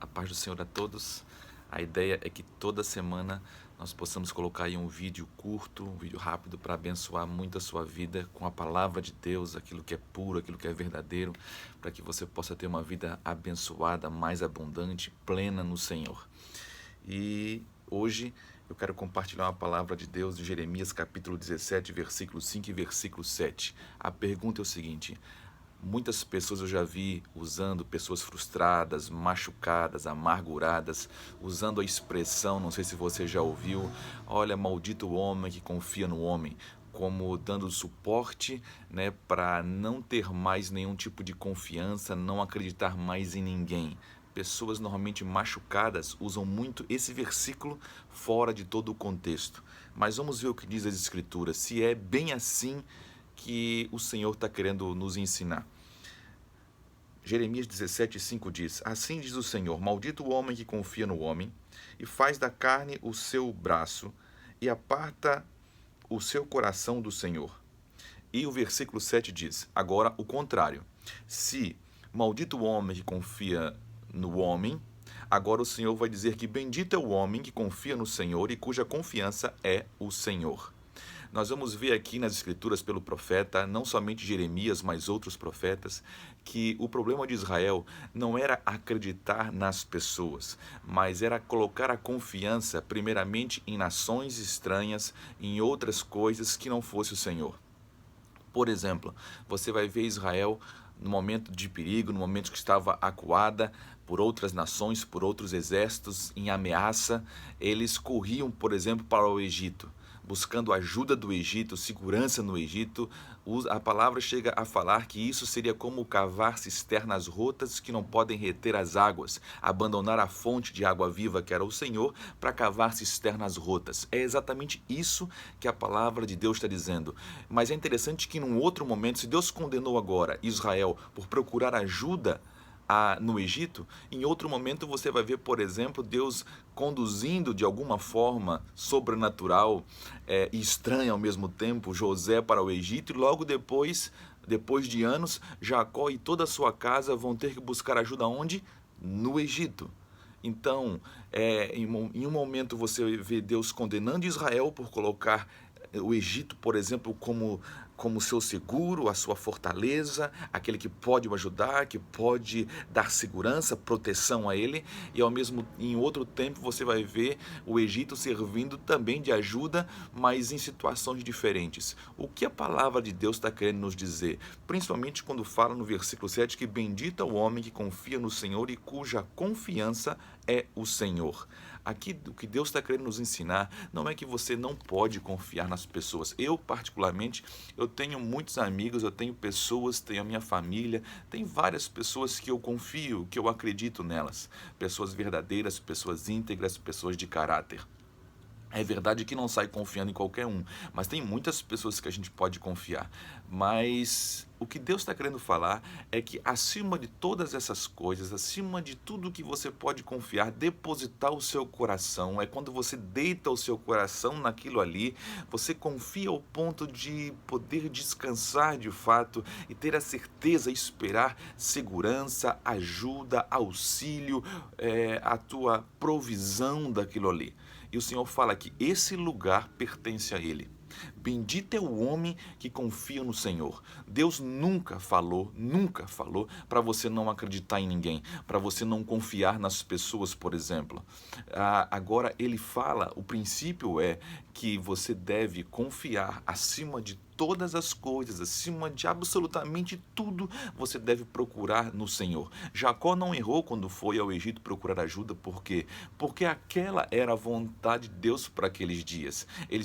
A paz do Senhor a todos. A ideia é que toda semana nós possamos colocar aí um vídeo curto, um vídeo rápido para abençoar muito a sua vida com a palavra de Deus, aquilo que é puro, aquilo que é verdadeiro, para que você possa ter uma vida abençoada, mais abundante, plena no Senhor. E hoje eu quero compartilhar uma palavra de Deus de Jeremias capítulo 17, versículo 5 e versículo 7. A pergunta é o seguinte: muitas pessoas eu já vi usando, pessoas frustradas, machucadas, amarguradas, usando a expressão, não sei se você já ouviu, olha, maldito o homem que confia no homem, como dando suporte, né, para não ter mais nenhum tipo de confiança, não acreditar mais em ninguém. Pessoas normalmente machucadas usam muito esse versículo fora de todo o contexto. Mas vamos ver o que diz as Escrituras, se é bem assim que o Senhor está querendo nos ensinar. Jeremias 17:5 diz: Assim diz o Senhor: Maldito o homem que confia no homem, e faz da carne o seu braço, e aparta o seu coração do Senhor. E o versículo 7 diz: Agora o contrário. Se maldito o homem que confia no homem, agora o Senhor vai dizer que bendito é o homem que confia no Senhor e cuja confiança é o Senhor. Nós vamos ver aqui nas Escrituras pelo profeta, não somente Jeremias, mas outros profetas, que o problema de Israel não era acreditar nas pessoas, mas era colocar a confiança primeiramente em nações estranhas, em outras coisas que não fosse o Senhor. Por exemplo, você vai ver Israel no momento de perigo, no momento que estava acuada por outras nações, por outros exércitos, em ameaça, eles corriam, por exemplo, para o Egito, buscando ajuda do Egito, segurança no Egito. A palavra chega a falar que isso seria como cavar cisternas rotas que não podem reter as águas, abandonar a fonte de água viva que era o Senhor para cavar cisternas rotas. É exatamente isso que a palavra de Deus está dizendo. Mas é interessante que num outro momento, se Deus condenou agora Israel por procurar ajuda no Egito, em outro momento você vai ver, por exemplo, Deus conduzindo de alguma forma sobrenatural e estranha ao mesmo tempo José para o Egito, e logo depois de anos, Jacó e toda a sua casa vão ter que buscar ajuda onde? No Egito. Então, em um momento você vê Deus condenando Israel por colocar o Egito, por exemplo, como seu seguro, a sua fortaleza, aquele que pode o ajudar, que pode dar segurança, proteção a ele, e ao mesmo em outro tempo você vai ver o Egito servindo também de ajuda, mas em situações diferentes. O que a palavra de Deus está querendo nos dizer? Principalmente quando fala no versículo 7 que bendito é o homem que confia no Senhor e cuja confiança é o Senhor. Aqui o que Deus está querendo nos ensinar não é que você não pode confiar nas pessoas. Eu, particularmente, eu tenho muitos amigos, eu tenho pessoas, tenho a minha família, tem várias pessoas que eu confio, que eu acredito nelas. Pessoas verdadeiras, pessoas íntegras, pessoas de caráter. É verdade que não sai confiando em qualquer um, mas tem muitas pessoas que a gente pode confiar. Mas o que Deus está querendo falar é que acima de todas essas coisas, acima de tudo que você pode confiar, depositar o seu coração, é quando você deita o seu coração naquilo ali, você confia ao ponto de poder descansar de fato e ter a certeza, esperar segurança, ajuda, auxílio, a tua provisão daquilo ali. E o Senhor fala que esse lugar pertence a Ele. Bendito é o homem que confia no Senhor. Deus nunca falou para você não acreditar em ninguém, para você não confiar nas pessoas, por exemplo. Agora ele fala, o princípio é que você deve confiar acima de todas as coisas, acima de absolutamente tudo, você deve procurar no Senhor. Jacó não errou quando foi ao Egito procurar ajuda, por quê? Porque aquela era a vontade de Deus para aqueles dias. Ele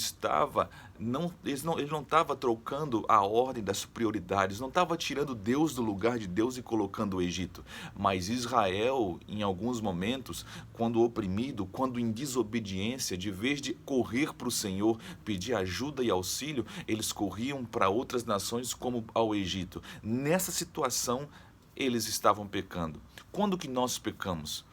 não estava trocando a ordem das prioridades, não estava tirando Deus do lugar de Deus e colocando o Egito. Mas Israel, em alguns momentos, quando oprimido, quando em desobediência, de vez de correr para o Senhor, pedir ajuda e auxílio, eles corriam para outras nações como ao Egito. Nessa situação, eles estavam pecando. Quando que nós pecamos?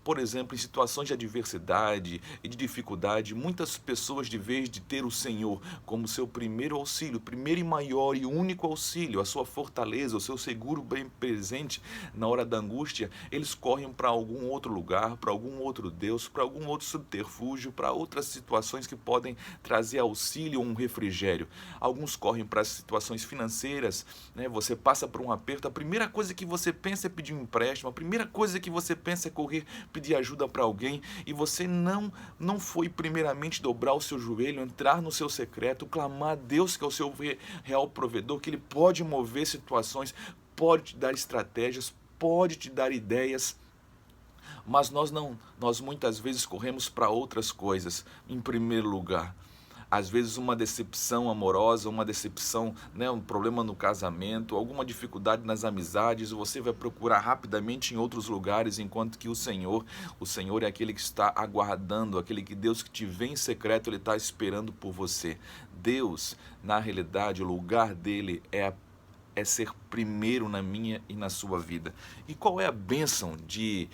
Por exemplo, em situações de adversidade e de dificuldade, muitas pessoas, de vez de ter o Senhor como seu primeiro auxílio, primeiro e maior e único auxílio, a sua fortaleza, o seu seguro bem presente na hora da angústia, eles correm para algum outro lugar, para algum outro Deus, para algum outro subterfúgio, para outras situações que podem trazer auxílio ou um refrigério. Alguns correm para situações financeiras, né? Você passa por um aperto, a primeira coisa que você pensa é pedir um empréstimo, a primeira coisa que você pensa é correr, pedir ajuda para alguém, e você não foi primeiramente dobrar o seu joelho, entrar no seu secreto, clamar a Deus, que é o seu real provedor, que Ele pode mover situações, pode te dar estratégias, pode te dar ideias. Mas nós muitas vezes corremos para outras coisas em primeiro lugar. Às vezes uma decepção amorosa, uma decepção, né, um problema no casamento, alguma dificuldade nas amizades, você vai procurar rapidamente em outros lugares, enquanto que o Senhor é aquele que está aguardando, aquele que Deus que te vê em secreto, Ele está esperando por você. Deus, na realidade, o lugar dele é ser primeiro na minha e na sua vida. E qual é a bênção de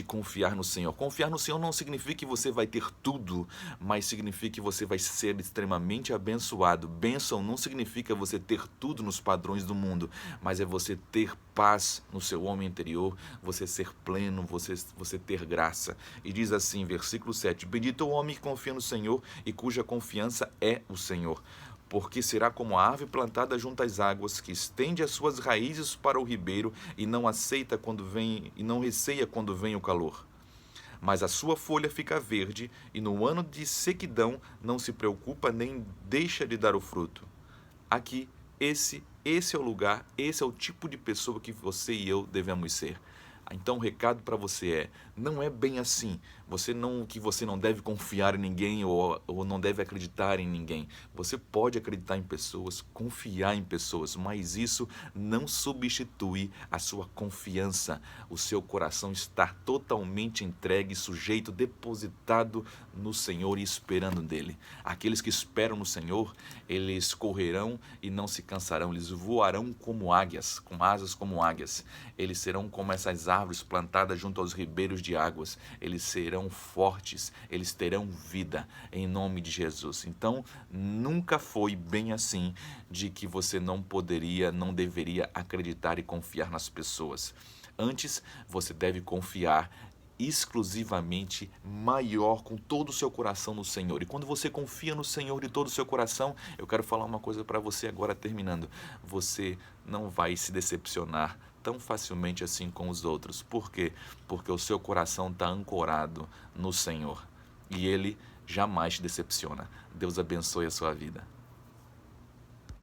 confiar no Senhor? Confiar no Senhor não significa que você vai ter tudo, mas significa que você vai ser extremamente abençoado. Bênção não significa você ter tudo nos padrões do mundo, mas é você ter paz no seu homem interior, você ser pleno, você ter graça. E diz assim, versículo 7, bendito o homem que confia no Senhor e cuja confiança é o Senhor, porque será como a árvore plantada junto às águas, que estende as suas raízes para o ribeiro e não receia quando vem o calor. Mas a sua folha fica verde e no ano de sequidão não se preocupa nem deixa de dar o fruto. Aqui, esse é o lugar, esse é o tipo de pessoa que você e eu devemos ser. Então o recado para você não é bem assim. Que você não deve confiar em ninguém ou não deve acreditar em ninguém. Você pode acreditar em pessoas, confiar em pessoas, mas isso não substitui a sua confiança. O seu coração estar totalmente entregue, sujeito, depositado no Senhor e esperando dele. Aqueles que esperam no Senhor, eles correrão e não se cansarão, eles voarão como águias, com asas como águias. Eles serão como essas árvores plantadas junto aos ribeiros de águas. Eles serão fortes, eles terão vida em nome de Jesus. Então, nunca foi bem assim de que você não deveria acreditar e confiar nas pessoas. Antes, você deve confiar exclusivamente maior com todo o seu coração no Senhor. E quando você confia no Senhor de todo o seu coração, eu quero falar uma coisa para você agora terminando. Você não vai se decepcionar tão facilmente assim com os outros. Por quê? Porque o seu coração está ancorado no Senhor. E Ele jamais te decepciona. Deus abençoe a sua vida.